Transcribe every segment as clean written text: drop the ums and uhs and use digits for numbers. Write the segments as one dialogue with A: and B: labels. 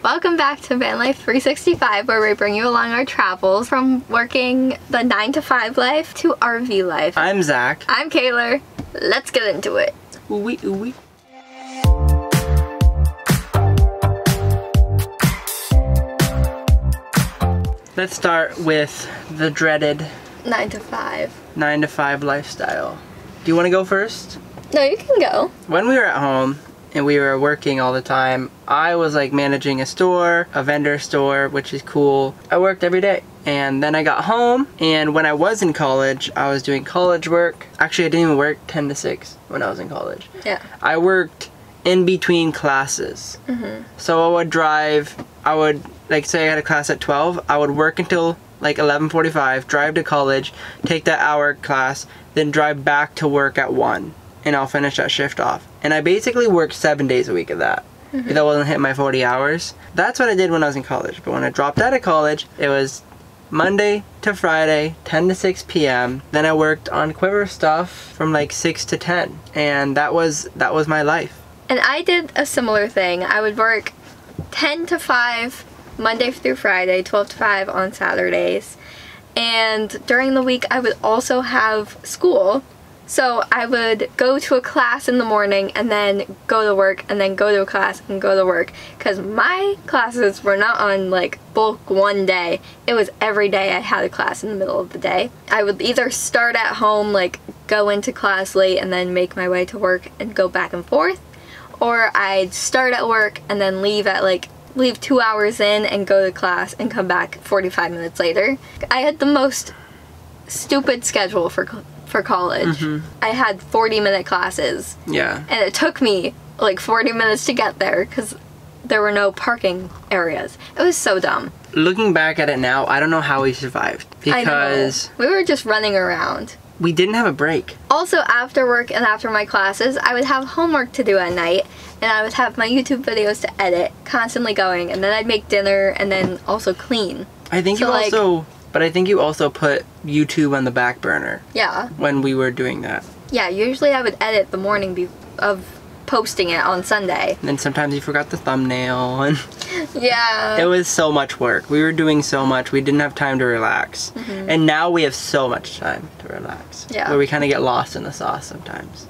A: Welcome back to Van Life 365, where we bring you along our travels from working the 9-to-5 life to RV life.
B: I'm Zach.
A: I'm Kayla. Let's get into it.
B: Ooh-wee, ooh-wee. Let's start with the dreaded
A: 9-to-5.
B: 9-to-5 lifestyle. Do you want to go first?
A: No, you can go.
B: When we were at home and we were working all the time, I was like managing a store, a vendor store, which is cool. I worked every day. And then I got home, and when I was in college, I was doing college work. Actually, I didn't even work 10 to 6 when I was in college.
A: Yeah.
B: I worked in between classes. So I would drive, like say I had a class at 12, I would work until like 11:45, drive to college, take that hour class, then drive back to work at 1, and I'll finish that shift off. And I basically worked 7 days a week of that. If I wasn't hitting my 40 hours. That's what I did when I was in college. But when I dropped out of college, it was Monday to Friday, 10 to 6 p.m. Then I worked on Quiver stuff from like 6 to 10. And that was my life.
A: And I did a similar thing. I would work 10 to 5 Monday through Friday, 12 to 5 on Saturdays. And during the week, I would also have school. So I would go to a class in the morning and then go to work and then go to a class and go to work. Because my classes were not on like bulk one day. It was every day I had a class in the middle of the day. I would either start at home, like go into class late and then make my way to work and go back and forth. Or I'd start at work and then leave 2 hours in and go to class and come back 45 minutes later. I had the most stupid schedule for college. I had 40-minute classes.
B: Yeah.
A: And it took me like 40 minutes to get there because there were no parking areas. It was so dumb.
B: Looking back at it now, I don't know how we survived. Because
A: we were just running around.
B: we didn't have a break.
A: Also, after work and after my classes, I would have homework to do at night, and I would have my YouTube videos to edit, constantly going, and then I'd make dinner and then also clean.
B: I think but I think you also put YouTube on the back burner.
A: Yeah.
B: When we were doing that.
A: Yeah, usually I would edit the morning of posting it on Sunday.
B: And then sometimes you forgot the thumbnail, and
A: yeah.
B: it was so much work. We were doing so much. We didn't have time to relax. And now we have so much time to relax.
A: Yeah.
B: Where we kind of get lost in the sauce sometimes.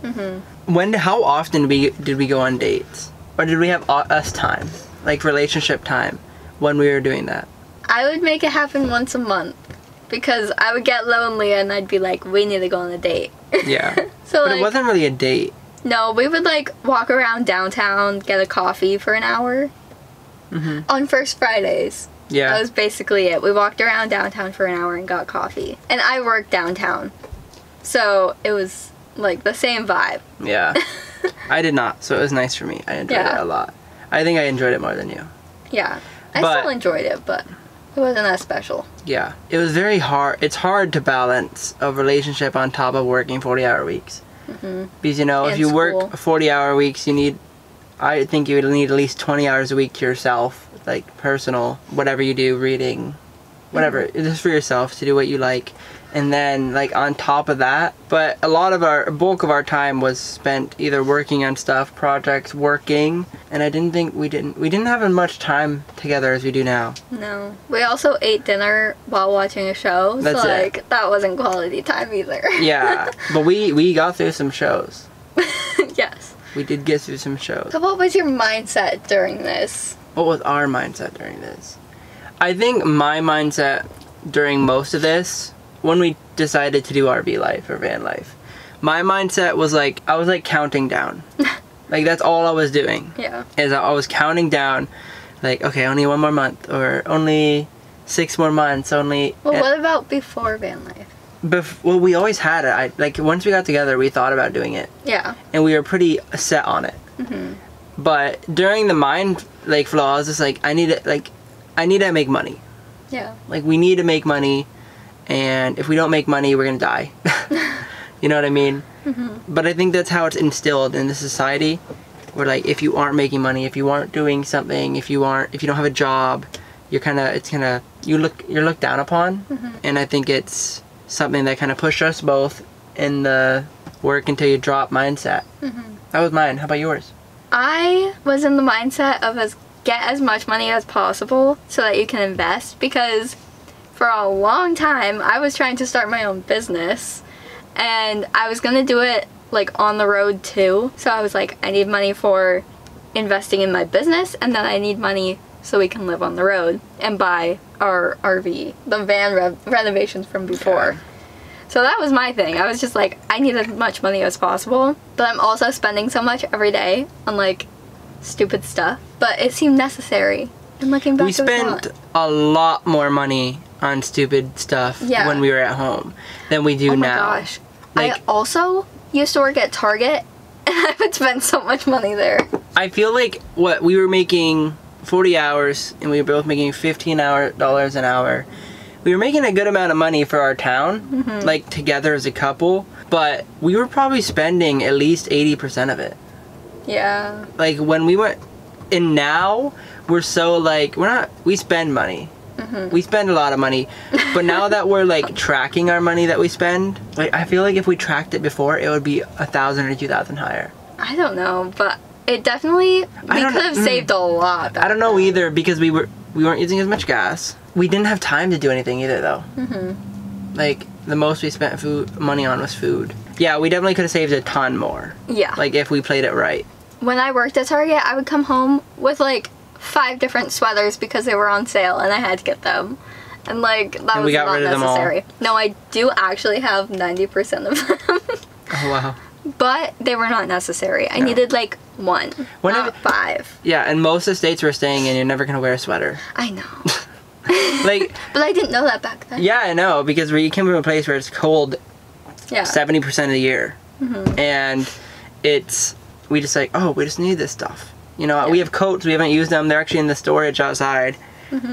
B: How often did we go on dates? Or did we have us time? Like relationship time when we were doing that?
A: I would make it happen once a month because I would get lonely and I'd be like, we need to go on a date.
B: Yeah.
A: So
B: but it wasn't really a date.
A: No, we would like walk around downtown, get a coffee for an hour. On First Fridays.
B: Yeah.
A: That was basically it. We walked around downtown for an hour and got coffee. And I worked downtown. So it was like the same vibe.
B: Yeah. I did not, so it was nice for me. I enjoyed it a lot. I think I enjoyed it more than you.
A: Yeah. I still enjoyed it, but it wasn't that special.
B: Yeah. It was very hard. It's hard to balance a relationship on top of working 40-hour weeks. Because, you know, if you work 40-hour weeks, I think you would need at least 20 hours a week to yourself, like personal, whatever you do, reading, whatever, just for yourself to do what you like. And then, like, on top of that, but a bulk of our time was spent either working on stuff, projects, working, and I didn't think we didn't have as much time together as we do now. No.
A: We also ate dinner while watching a show,
B: That's
A: so,
B: it.
A: like, that wasn't quality time either.
B: Yeah, but we got through some shows.
A: Yes.
B: We did get through some shows.
A: So what was your mindset during this?
B: What was our mindset during this? I think my mindset during most of this, when we decided to do RV life or van life, my mindset was like, I was like counting down. Like that's all I was doing.
A: Yeah.
B: Is I was counting down, like, okay, only 1 more month, or only 6 more months, only.
A: Well, what about before van life?
B: Well, we always had it. Like once we got together, we thought about doing it.
A: Yeah.
B: And we were pretty set on it. But during the mind like flow, I was just like, I need to make money.
A: Yeah.
B: Like we need to make money, and if we don't make money, we're gonna die. You know what I mean? But I think that's how it's instilled in the society, where like if you aren't making money, if you aren't doing something, if you don't have a job, you're looked down upon. And I think it's something that kind of pushed us both in the work until you drop mindset. That was mine. How about yours?
A: I was in the mindset of as get as much money as possible so that you can invest, because for a long time I was trying to start my own business and I was gonna do it like on the road too. So I was like, I need money for investing in my business, and then I need money so we can live on the road and buy our RV, the van renovations from before. So that was my thing. I was just like, I need as much money as possible, but I'm also spending so much every day on like stupid stuff. But it seemed necessary. And looking back,
B: We spent a lot more money on stupid stuff when we were at home than we do now.
A: Oh my gosh. I also used to work at Target, and I would spend so much money there.
B: I feel like we were making 40 hours and we were both making $15 an hour. We were making a good amount of money for our town, like together as a couple, but we were probably spending at least 80% of it.
A: Yeah.
B: Like when we went, and now we're so like, we spend money. We spend a lot of money, but now that we're like tracking our money that we spend, like I feel like if we tracked it before, it would be 1,000 or 2,000 higher.
A: I don't know, but it definitely, we could have saved a lot.
B: I don't know either, because we weren't using as much gas. We didn't have time to do anything either though. Like the most we spent money on was food. Yeah, we definitely could have saved a ton more.
A: Yeah.
B: Like if we played it right.
A: When I worked at Target, I would come home with like 5 different sweaters because they were on sale and I had to get them. And like, that was not necessary. No, I do actually have 90% of them.
B: Oh wow.
A: But they were not necessary. I needed like 1, not 5.
B: Yeah, and most of the states we're staying in, you're never gonna wear a sweater.
A: I know.
B: Like,
A: but I didn't know that back then.
B: Yeah, I know, because we came from a place where it's cold 70% of the year. And we just like, oh, we just need this stuff. You know, we have coats, we haven't used them. They're actually in the storage outside.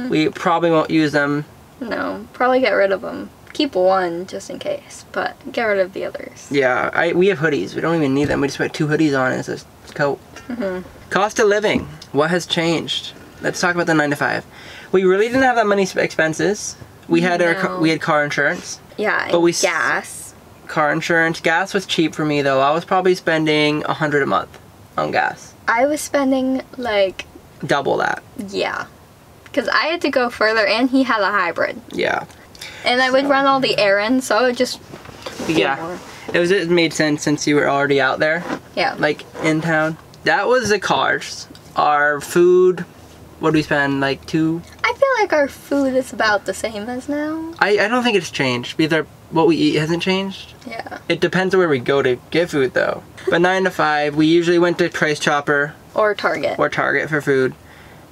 B: We probably won't use them.
A: No, probably get rid of them. Keep 1 just in case, but get rid of the others.
B: Yeah, we have hoodies. We don't even need them. We just put 2 hoodies on and it's a coat. Cost of living. What has changed? Let's talk about the 9 to 5. We really didn't have that many expenses. We had we had car insurance.
A: Yeah,
B: but
A: gas.
B: Car insurance. Gas was cheap for me though. I was probably spending $100 a month on gas.
A: I was spending like
B: double that.
A: Yeah, because I had to go further, and he had a hybrid.
B: Yeah.
A: And I would run all the errands, so it would just
B: more. It made sense since you were already out there.
A: Yeah.
B: Like in town. That was the cars. Our food. What do we spend? Like 2?
A: I feel like our food is about the same as now.
B: I don't think it's changed. Because what we eat hasn't changed.
A: Yeah.
B: It depends on where we go to get food though. But 9 to 5, we usually went to Price Chopper.
A: Or Target.
B: Or Target for food.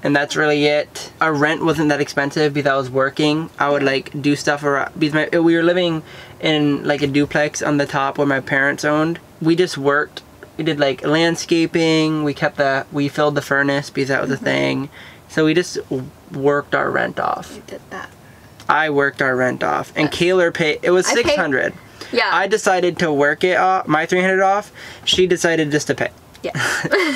B: And that's really it. Our rent wasn't that expensive because I was working. I would like do stuff around, because we were living in like a duplex on the top where my parents owned. We just worked. We did like landscaping. We filled the furnace because that was a thing. So we just worked our rent off.
A: You did that.
B: I worked our rent off, and Kaylor paid. It was $600.
A: Yeah.
B: I decided to work it off, my $300 off. She decided just to pay.
A: Yeah.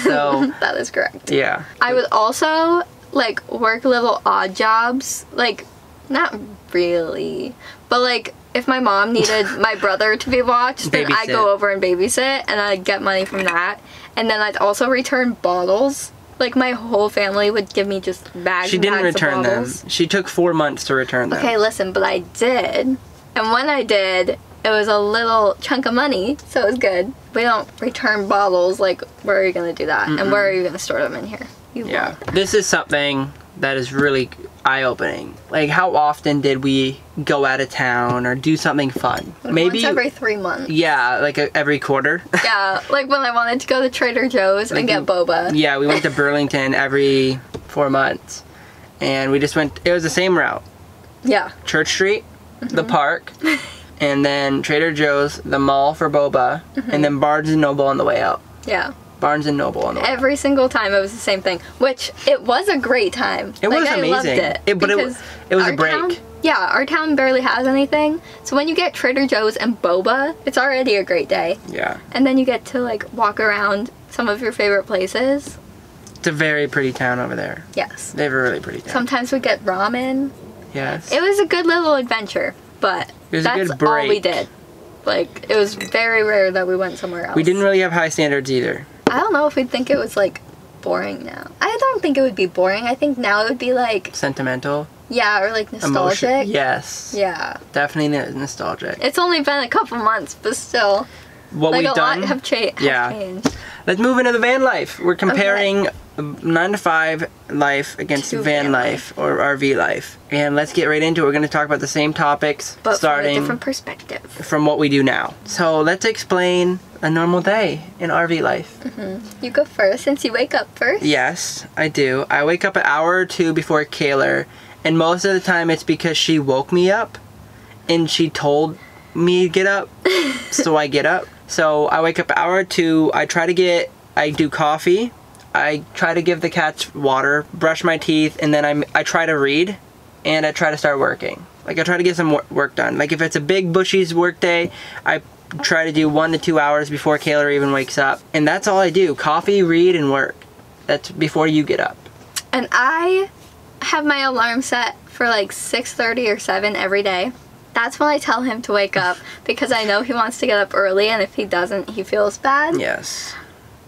B: So
A: that is correct.
B: Yeah.
A: I would also like work little odd jobs, like not really, but like if my mom needed my brother to be watched, then I'd go over and babysit, and I'd get money from that, and then I'd also return bottles. Like my whole family would give me just bags.
B: She didn't
A: and bags
B: return
A: of
B: them.
A: bottles.
B: She took 4 months to return them.
A: Okay, listen, but I did, and when I did, it was a little chunk of money, so it was good. We don't return bottles. Like, where are you gonna do that? And where are you gonna store them in here? You won't.
B: This is something that is really eye-opening. Like, how often did we go out of town or do something fun?
A: Like
B: maybe
A: once every 3 months.
B: Yeah, like every quarter.
A: Yeah, like when I wanted to go to Trader Joe's and get boba.
B: Yeah, we went to Burlington every 4 months, and we just went. It was the same route.
A: Yeah.
B: Church Street, the park, and then Trader Joe's, the mall for boba, and then Barnes and Noble on the way out.
A: Yeah.
B: Barnes and Noble on the way out.
A: Every single time it was the same thing, which it was a great time.
B: It was amazing.
A: I loved it.
B: But it was a break.
A: Our town barely has anything, so when you get Trader Joe's and boba, it's already a great day.
B: Yeah.
A: And then you get to like walk around some of your favorite places.
B: It's a very pretty town over there.
A: Yes.
B: They have a really pretty town.
A: Sometimes we get ramen.
B: Yes.
A: It was a good little adventure, but that's all we did. Like, it was very rare that we went somewhere else.
B: We didn't really have high standards either.
A: I don't know if we'd think it was like boring now. I don't think it would be boring. I think now it would be like,
B: Sentimental.
A: yeah, or like nostalgic.
B: Emotion. Yes.
A: Yeah.
B: Definitely nostalgic.
A: It's only been a couple months, but still.
B: What
A: Like
B: we've
A: a
B: done.
A: lot have
B: Yeah.
A: changed.
B: Let's move into the van life. We're comparing 9 to 5 life against
A: To
B: van
A: van
B: life or RV life. And let's get right into it. We're going to talk about the same topics
A: But from a
B: starting
A: different perspective.
B: from what we do now. So let's explain a normal day in RV life.
A: You go first since you wake up first.
B: Yes, I do. I wake up an hour or two before Kayla, and most of the time it's because she woke me up and she told me to get up, so I get up. So I wake up an hour or two, I do coffee, I try to give the cats water, brush my teeth, and then I try to read, and I try to start working. Like I try to get some work done. Like if it's a big Bushy's work day, I try to do 1 to 2 hours before Kayla even wakes up. And that's all I do, coffee, read, and work. That's before you get up.
A: And I have my alarm set for like 6:30 or 7 every day. That's when I tell him to wake up because I know he wants to get up early, and if he doesn't, he feels bad.
B: Yes.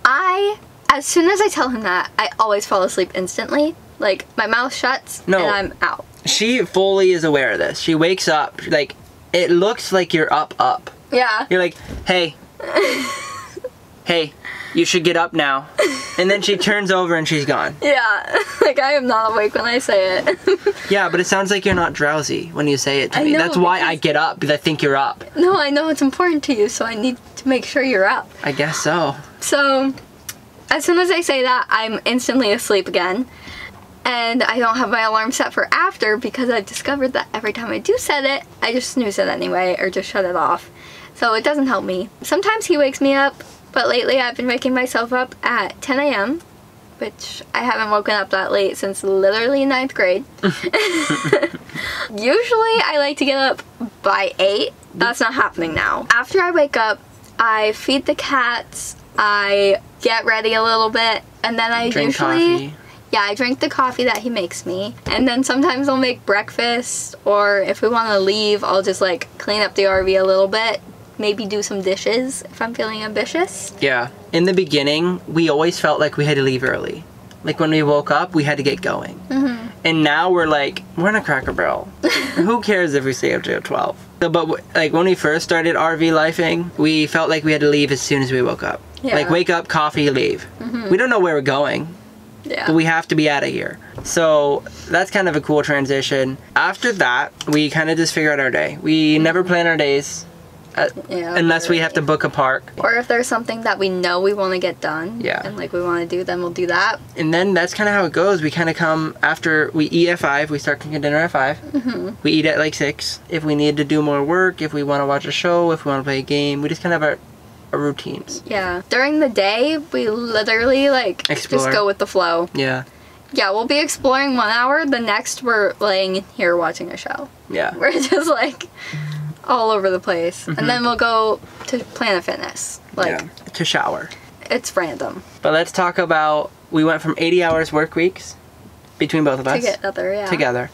A: As soon as I tell him that, I always fall asleep instantly. Like, my mouth shuts and I'm out.
B: She fully is aware of this. She wakes up, like, it looks like you're up.
A: Yeah.
B: You're like, hey, hey, you should get up now. And then she turns over and she's gone.
A: Yeah. Like, I am not awake when I say it.
B: Yeah, but it sounds like you're not drowsy when you say it to
A: I
B: me.
A: know,
B: That's why I
A: because-
B: get up, because I think you're up.
A: No, I know it's important to you, so I need to make sure you're up.
B: I guess so.
A: So, as soon as I say that, I'm instantly asleep again. And I don't have my alarm set for after because I've discovered that every time I do set it, I just snooze it anyway or just shut it off. So it doesn't help me. Sometimes he wakes me up, but lately I've been waking myself up at 10 a.m., which I haven't woken up that late since literally 9th grade. Usually I like to get up by 8. That's not happening now. After I wake up, I feed the cats, I get ready a little bit, and then I
B: Drink
A: usually...
B: coffee.
A: Yeah, I drink the coffee that he makes me. And then sometimes I'll make breakfast, or if we want to leave, I'll just like clean up the RV a little bit. Maybe do some dishes if I'm feeling ambitious.
B: Yeah. In the beginning, we always felt like we had to leave early. Like when we woke up, we had to get going. Mm-hmm. And now we're like, we're in a Cracker Barrel. Who cares if we stay up till 12? So, but like when we first started RV lifing, we felt like we had to leave as soon as we woke up.
A: Yeah.
B: Like wake up, coffee, leave. Mm-hmm. We don't know where we're going.
A: Yeah.
B: But we have to be out of here. So that's kind of a cool transition. After that, we kind of just figure out our day. We never plan our days unless we have to book a park.
A: Or if there's something that we know we want to get done.
B: Yeah.
A: And like we want to do, then we'll do that.
B: And then that's kind of how it goes. We kind of come after we eat at 5. We start cooking dinner at 5. Mm-hmm. We eat at like 6. If we need to do more work, if we want to watch a show, if we want to play a game, we just kind of have our routines.
A: Yeah. During the day, we literally like
B: Explore.
A: just go with the flow.
B: Yeah.
A: Yeah, we'll be exploring 1 hour. The next, we're laying here watching a show.
B: Yeah.
A: We're just like all over the place. And then we'll go to Planet Fitness. Like,
B: Yeah. To shower.
A: it's random.
B: But let's talk about, we went from 80 hours work weeks between both of us. Together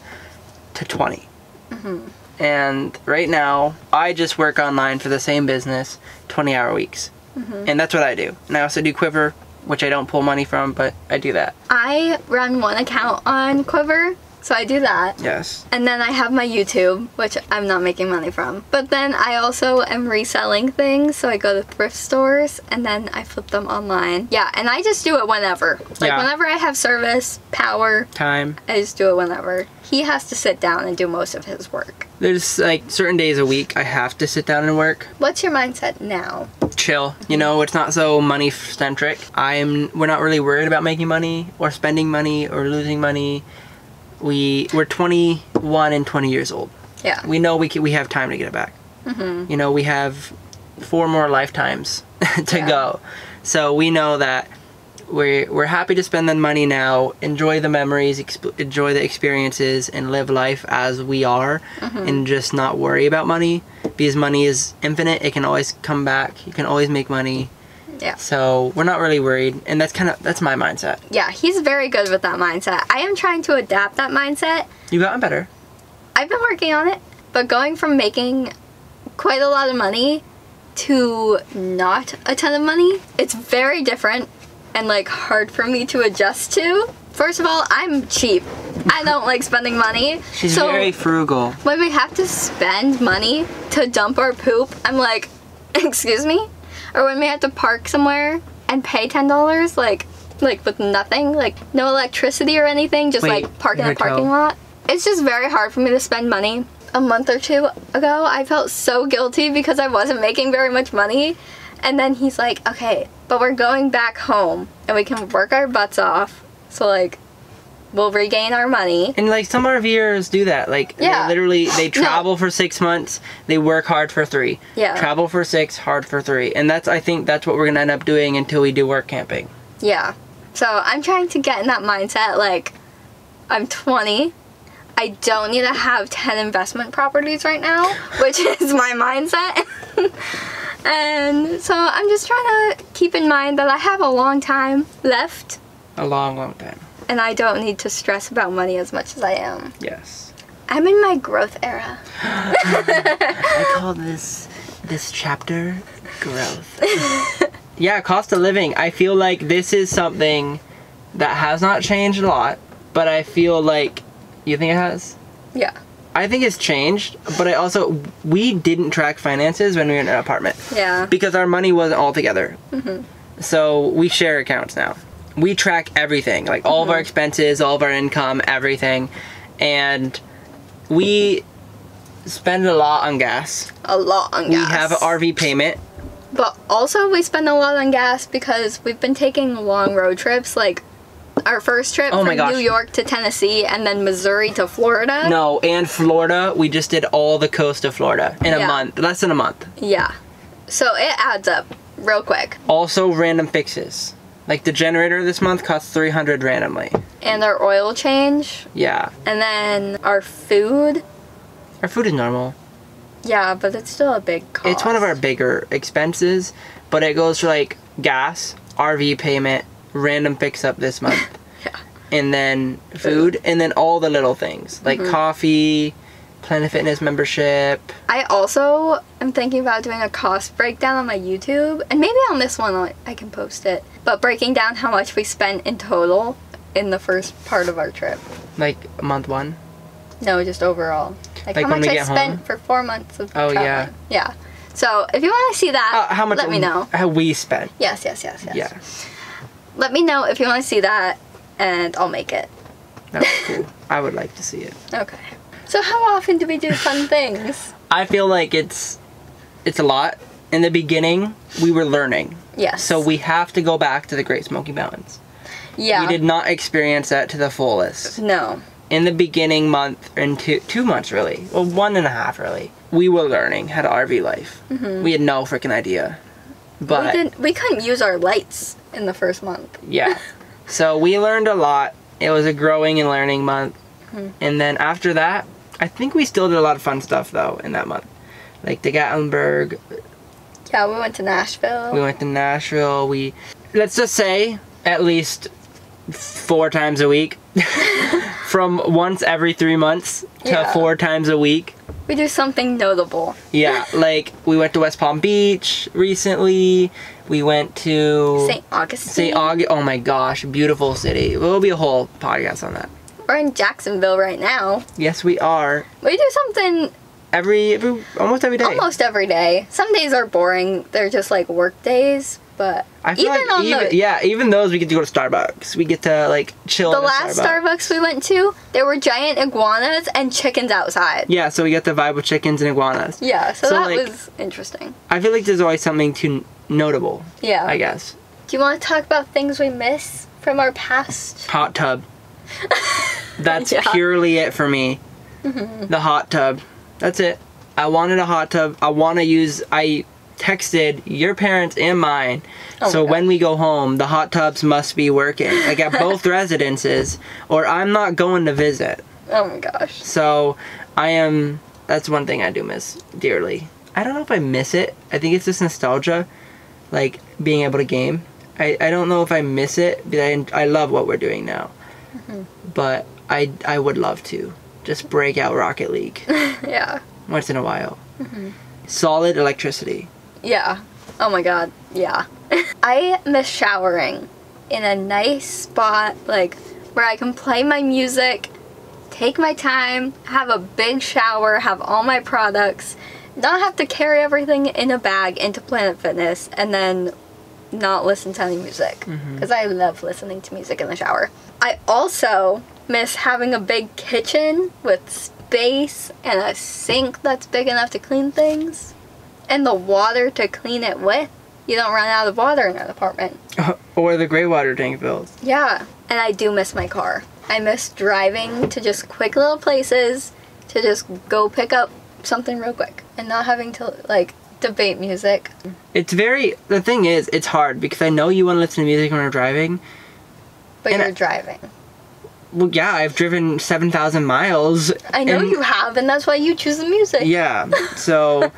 B: to 20. Mm-hmm. And right now, I just work online for the same business, 20-hour weeks. Mm-hmm. And that's what I do. And I also do Quiver, which I don't pull money from, but I do that.
A: I run one account on Quiver, so I do that.
B: Yes.
A: And then I have my YouTube, which I'm not making money from. But then I also am reselling things, so I go to thrift stores and then I flip them online. Yeah, and I just do it whenever. Like whenever I have service, power,
B: time,
A: I just do it whenever. He has to sit down and do most of his work.
B: There's like certain days a week I have to sit down and work.
A: What's your mindset now?
B: Chill. You know, it's not so money centric. We're not really worried about making money or spending money or losing money. We're 21 and 20 years old.
A: Yeah.
B: We know we have time to get it back. Mm-hmm. You know, we have 4 more lifetimes to go. So we know that we're happy to spend the money now, enjoy the memories, enjoy the experiences, and live life as we are, and just not worry about money, because money is infinite. It can always come back. You can always make money.
A: Yeah.
B: So we're not really worried, and that's my mindset.
A: Yeah, he's very good with that mindset. I am trying to adapt that mindset.
B: You've gotten better.
A: I've been working on it, but going from making quite a lot of money to not a ton of money, it's very different. and like hard for me to adjust to. First of all, I'm cheap. I don't like spending money.
B: She's
A: so
B: very frugal.
A: when we have to spend money to dump our poop, I'm like, excuse me? Or when we have to park somewhere and pay $10, like with nothing, like no electricity or anything, just
B: Wait,
A: like park in the
B: your toe.
A: parking lot. It's just very hard for me to spend money. A month or two ago, I felt so guilty because I wasn't making very much money. And then he's like, okay, but we're going back home and we can work our butts off. So like, we'll regain our money.
B: And like some RVers do that. Like
A: Yeah.
B: they travel for 6 months, they work hard for 3.
A: Yeah.
B: Travel for 6, hard for 3. And I think that's what we're gonna end up doing until we do work camping.
A: Yeah. So I'm trying to get in that mindset, like, I'm 20. I don't need to have 10 investment properties right now, which is my mindset. And so I'm just trying to keep in mind that I have a long time left
B: A long, long time.
A: and I don't need to stress about money as much as I am.
B: Yes.
A: I'm in my growth era.
B: I call this chapter growth. Yeah, cost of living. I feel like this is something that has not changed a lot, but I feel like, you think it has?
A: Yeah.
B: I think it's changed, but we didn't track finances when we were in an apartment.
A: Yeah.
B: Because our money wasn't all together. So we share accounts now. We track everything, like all of our expenses, all of our income, everything. And we spend a lot on gas.
A: A lot on gas.
B: We have an RV payment.
A: But also we spend a lot on gas because we've been taking long road trips, like our first trip
B: Oh my
A: from
B: gosh.
A: New York to Tennessee and then Missouri to Florida.
B: No, and Florida, we just did all the coast of Florida in a
A: Yeah.
B: month, less than a month.
A: Yeah. So it adds up real quick.
B: Also random fixes. Like the generator this month cost $300 randomly.
A: And our oil change.
B: Yeah.
A: And then our food.
B: Our food is normal.
A: Yeah, but it's still a big cost.
B: It's one of our bigger expenses, but it goes for like gas, RV payment, random fix up this month.
A: Yeah.
B: And then food, and then all the little things like coffee, Planet Fitness membership.
A: I also am thinking about doing a cost breakdown on my YouTube. And maybe on this one I can post it. But breaking down how much we spent in total in the first part of our trip.
B: Like month 1.
A: No, just overall. Like how
B: when
A: much
B: we
A: I
B: get
A: spent
B: home?
A: for 4 months of
B: Oh,
A: traveling.
B: yeah.
A: Yeah. So if you want to see that,
B: How much
A: let me know.
B: How we spent.
A: Yes.
B: Yeah.
A: Let me know if you want to see that, and I'll make it.
B: That was cool. I would like to see it.
A: Okay. So how often do we do fun things?
B: I feel like it's a lot. In the beginning, we were learning.
A: Yes.
B: So we have to go back to the Great Smoky Mountains.
A: Yeah.
B: We did not experience that to the fullest.
A: No.
B: In the beginning month, and 2 months really, well 1.5 really, we were learning how to RV life. We had no freaking idea. But
A: We couldn't use our lights in the first month.
B: yeah. So we learned a lot. It was a growing and learning month. And then after that, I think we still did a lot of fun stuff though in that month. Like the Gatlinburg,
A: Yeah, we went to Nashville.
B: we went to Nashville, let's just say at least 4 times a week. From once every 3 months to
A: Yeah.
B: 4 times a week.
A: We do something notable.
B: Yeah, like we went to West Palm Beach recently. We went to
A: St. Augustine.
B: St. Augustine. Oh my gosh, beautiful city. There'll be a whole podcast on that.
A: We're in Jacksonville right now.
B: Yes, we are.
A: We do something
B: Almost every day.
A: almost every day. Some days are boring. They're just like work days. But
B: I feel even those we get to go to Starbucks. We get to like chill.
A: the
B: at a
A: last Starbucks we went to, there were giant iguanas and chickens outside.
B: Yeah, so we get the vibe with chickens and iguanas.
A: Yeah, so
B: So,
A: that
B: like,
A: was interesting.
B: I feel like there's always something notable.
A: Yeah.
B: I guess.
A: Do you want to talk about things we miss from our past?
B: Hot tub. That's
A: Yeah.
B: purely it for me. The hot tub. That's it. I wanted a hot tub. I texted your parents and mine.
A: Oh
B: So
A: my
B: when we go home, the hot tubs must be working. Like at both residences, or I'm not going to visit.
A: Oh my gosh.
B: So that's one thing I do miss dearly. I don't know if I miss it. I think it's just nostalgia. Like being able to game. I don't know if I miss it, but I love what we're doing now. But I would love to just break out Rocket League
A: Yeah.
B: once in a while. Solid electricity.
A: Yeah. Oh my god. Yeah. I miss showering in a nice spot, like where I can play my music, take my time, have a big shower, have all my products, not have to carry everything in a bag into Planet Fitness, and then not listen to any music. Because I love listening to music in the shower. I also miss having a big kitchen with space and a sink that's big enough to clean things. And the water to clean it with. You don't run out of water in an apartment.
B: Or the gray water tank fills.
A: Yeah. And I do miss my car. I miss driving to just quick little places to just go pick up something real quick. And not having to, like, debate music.
B: The thing is, it's hard because I know you want to listen to music when you're driving.
A: But you're driving.
B: Well, yeah, I've driven 7,000 miles.
A: I know you have, and that's why you choose the music.
B: Yeah, so...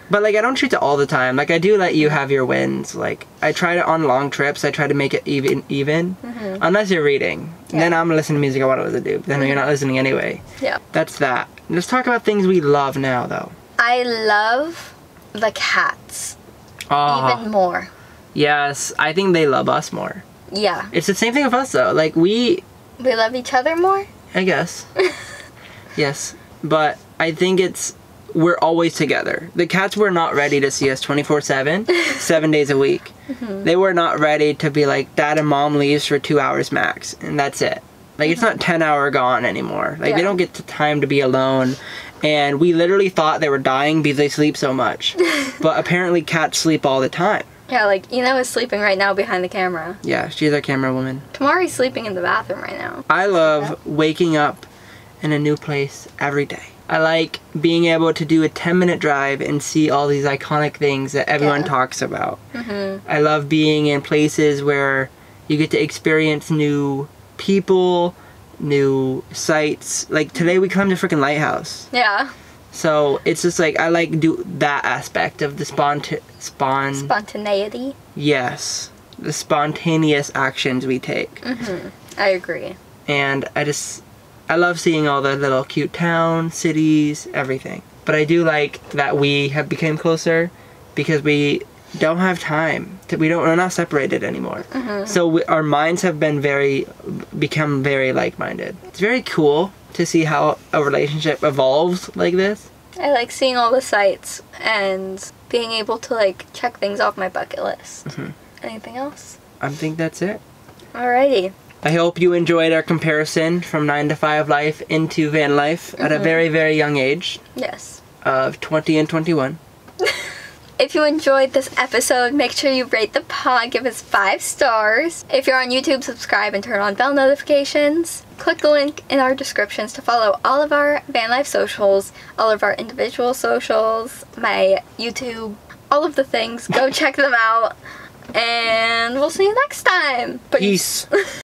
B: But, like, I don't treat it all the time. Like, I do let you have your wins. Like, I try to, on long trips, I try to make it even. Unless you're reading.
A: Yeah.
B: Then I'm listening to music I want to listen to. Then you're not listening anyway.
A: Yeah.
B: That's that. Let's talk about things we love now, though.
A: I love the cats. Even more.
B: Yes, I think they love us more.
A: Yeah.
B: It's the same thing with us, though. Like, we
A: love each other more?
B: I guess. Yes. But I think we're always together. The cats were not ready to see us 24/7, 7 days a week. They were not ready to be like, Dad and Mom leaves for 2 hours max, and that's it. Like, it's not 10-hour gone anymore. Like, they don't get the time to be alone. And we literally thought they were dying because they sleep so much. But apparently cats sleep all the time.
A: Yeah, like, Ina is sleeping right now behind the camera.
B: Yeah, she's our camera woman.
A: Tamari's sleeping in the bathroom right now.
B: I love waking up in a new place every day. I like being able to do a 10-minute drive and see all these iconic things that everyone talks about. I love being in places where you get to experience new people, new sights. Like, today we climbed a freaking lighthouse.
A: Yeah.
B: So, it's just like, I like do that aspect of the
A: spontaneity.
B: Yes. The spontaneous actions we take.
A: I agree.
B: And I love seeing all the little cute towns, cities, everything. But I do like that we have become closer because we don't have time. We're not separated anymore. So our minds have become very like-minded. It's very cool to see how a relationship evolves like this.
A: I like seeing all the sights and being able to, like, check things off my bucket list. Anything else?
B: I think that's it.
A: Alrighty.
B: I hope you enjoyed our comparison from 9 to 5 life into van life at a very, very young age.
A: Yes.
B: Of 20 and 21.
A: If you enjoyed this episode, make sure you rate the pod, give us 5 stars. If you're on YouTube, subscribe and turn on bell notifications. Click the link in our descriptions to follow all of our van life socials, all of our individual socials, my YouTube, all of the things. Go check them out. And we'll see you next time.
B: Peace.